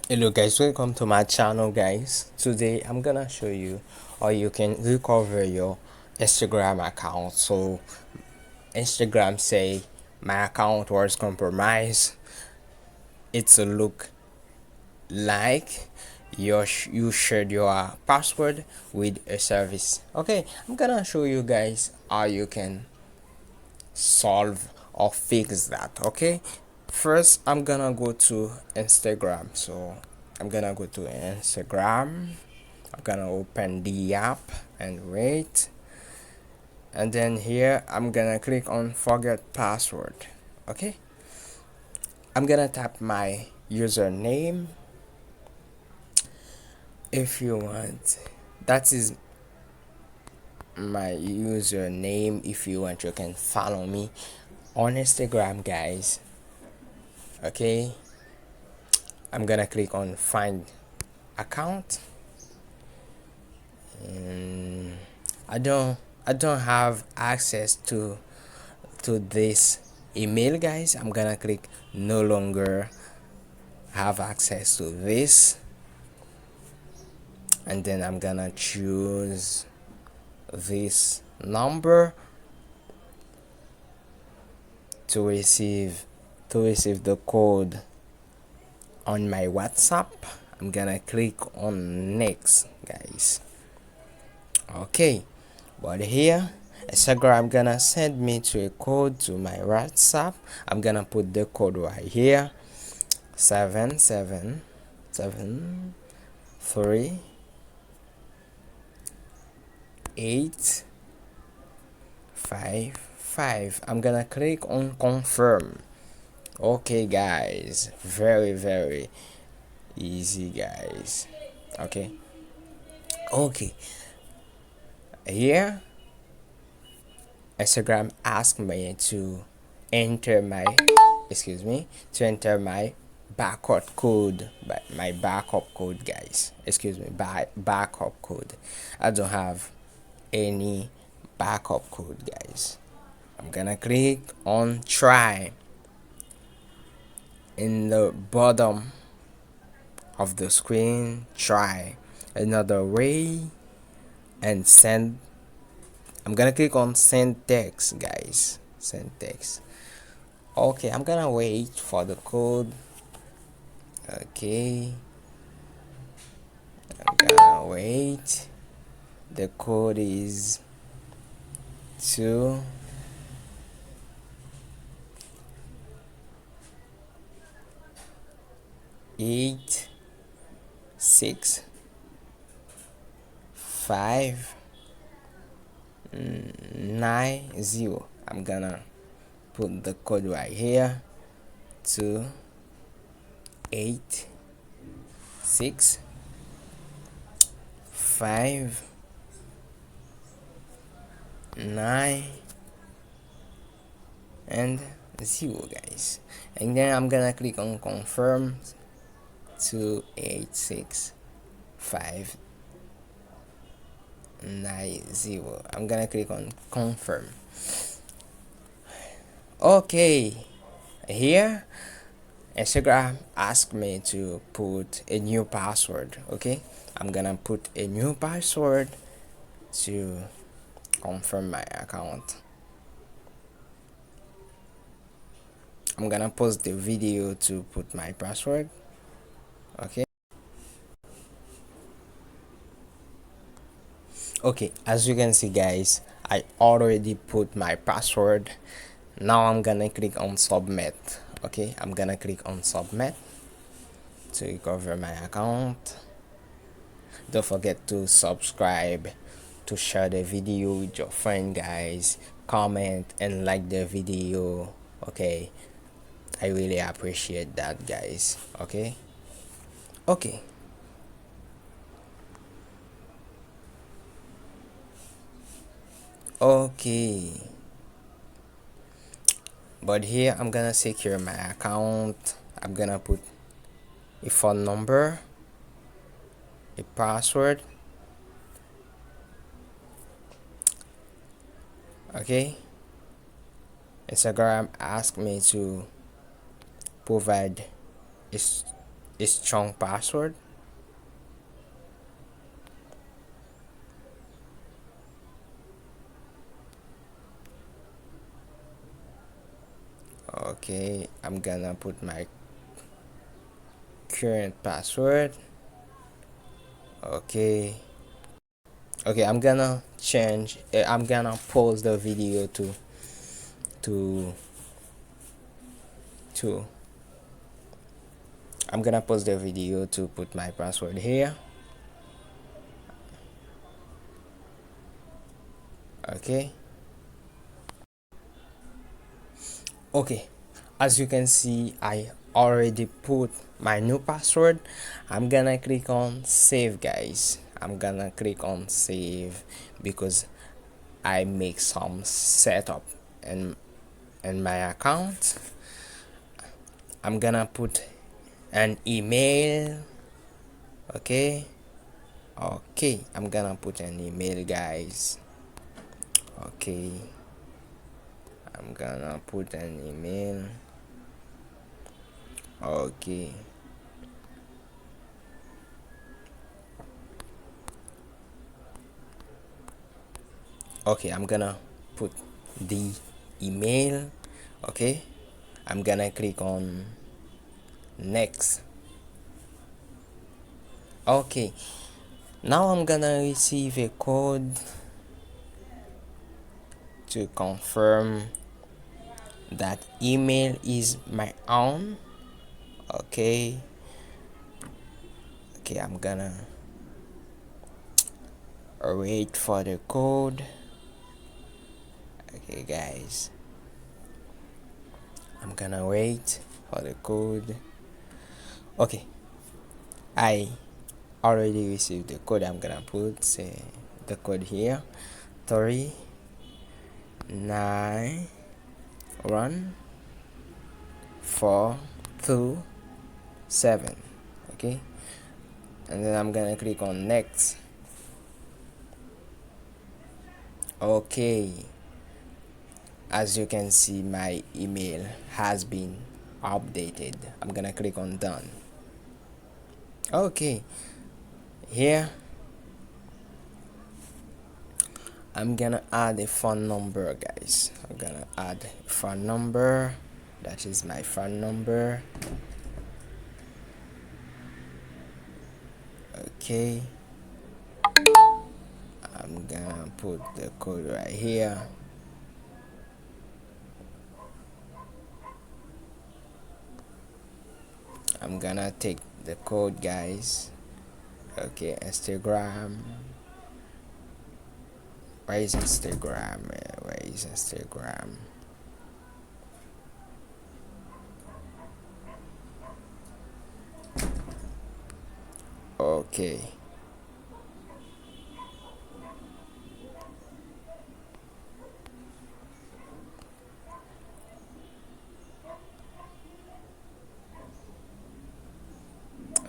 Hello guys, welcome to my channel guys. Today I'm gonna show you how you can recover your Instagram account. So Instagram say my account was compromised. It's a look like you shared your password with a service. Okay, I'm gonna show you guys how you can solve or fix that. Okay, first I'm gonna go to Instagram. So I'm gonna go to Instagram. I'm gonna open the app and wait, and then here I'm gonna click on forget password. Okay, I'm gonna tap my username. If you want, that is my username. If you want, you can follow me on Instagram guys. Okay, I'm gonna click on find account, and I don't have access to this email guys. I'm gonna click no longer have access to this, and then I'm gonna choose this number to receive the code on my WhatsApp. I'm gonna click on next guys. Okay, but here Instagram gonna send me to a code to my WhatsApp. I'm gonna put the code right here: 7773855. I'm gonna click on confirm. Okay guys, very easy guys. Okay, here Instagram asked me to enter my to enter my backup code, but my backup code guys, by backup code. I don't have any backup code guys. I'm gonna click on try in the bottom of the screen. Try another way and send. I'm gonna click on send text guys. Send text. Okay, I'm gonna wait for the code. Okay, I'm gonna wait. The code is 2865990. I'm gonna put the code right here: 28659 and 0 guys, and then I'm gonna click on confirm. 2865990. I'm gonna click on confirm. Okay, here Instagram asked me to put a new password. Okay, I'm gonna put a new password to confirm my account. I'm gonna pause the video to put my password. Okay, as you can see guys, I already put my password. Now I'm gonna click on submit. Okay, I'm gonna click on submit to recover my account. Don't forget to subscribe, to share the video with your friend guys, comment and like the video. Okay, I really appreciate that guys. Okay, okay, okay, but here I'm gonna secure my account. I'm gonna put a phone number, a password. Okay, Instagram asked me to provide a strong password. Okay, I'm gonna put my current password. Okay, okay, I'm gonna pause the video to to I'm gonna pause the video to put my password here. Okay, okay, as you can see, I already put my new password. I'm gonna click on save, guys. I'm gonna click on save because I make some setup in my account. I'm gonna put an email. Okay, okay, I'm gonna put an email, guys. Okay, I'm gonna put an email. Okay, okay, I'm gonna put the email. Okay, I'm gonna click on next. Okay, now I'm gonna receive a code to confirm that email is my own. Okay, okay, I'm gonna wait for the code. Okay, guys, I'm gonna wait for the code. Okay, I already received the code. I'm gonna put the code here: 3914227. Okay, and then I'm gonna click on next. Okay, as you can see, my email has been updated. I'm gonna click on done. Okay, here I'm gonna add a phone number, guys. I'm gonna add a phone number. That is my phone number. Okay, I'm gonna put the code right here. I'm gonna take the code, guys. Okay, Instagram. Where is Instagram? Where is Instagram? Okay,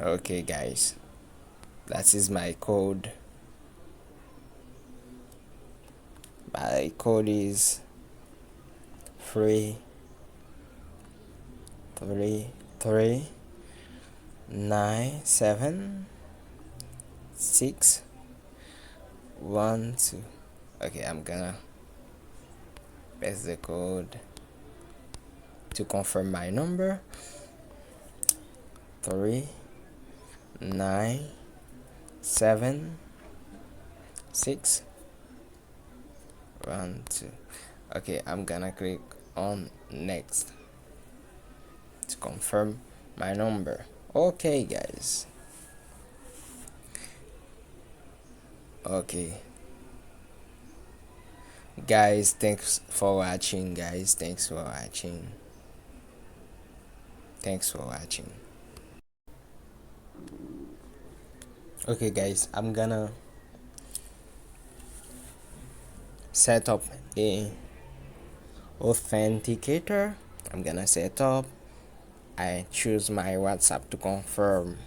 okay, guys, that is my code. My code is 3397612. Okay, I'm gonna paste the code to confirm my number: 3976112. Okay, I'm gonna click on next to confirm my number. Okay, guys. Okay, guys, thanks for watching. Thanks for watching. Okay, guys, I'm gonna set up a authenticator. I'm gonna set up. I choose my WhatsApp to confirm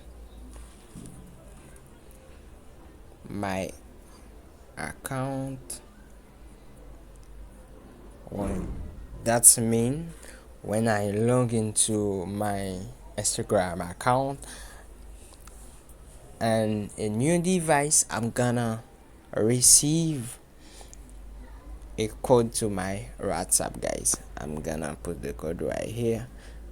my account. When that's mean when I log into my Instagram account, and a new device, I'm gonna receive a code to my WhatsApp, guys. I'm gonna put the code right here: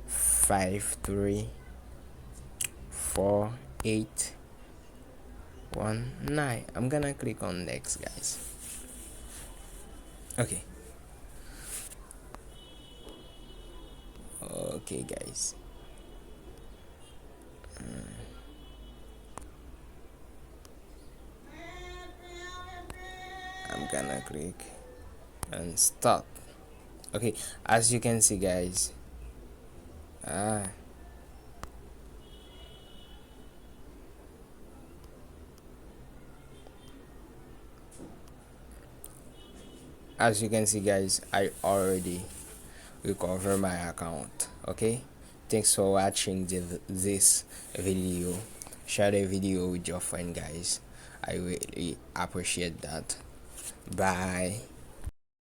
5348819. I'm gonna click on next, guys. Okay. Okay, guys. I'm gonna click and start. Okay, as you can see, guys, ah as you can see, guys, I already recover my account. Okay, thanks for watching this video. Share the video with your friend, guys. I really appreciate that. Bye.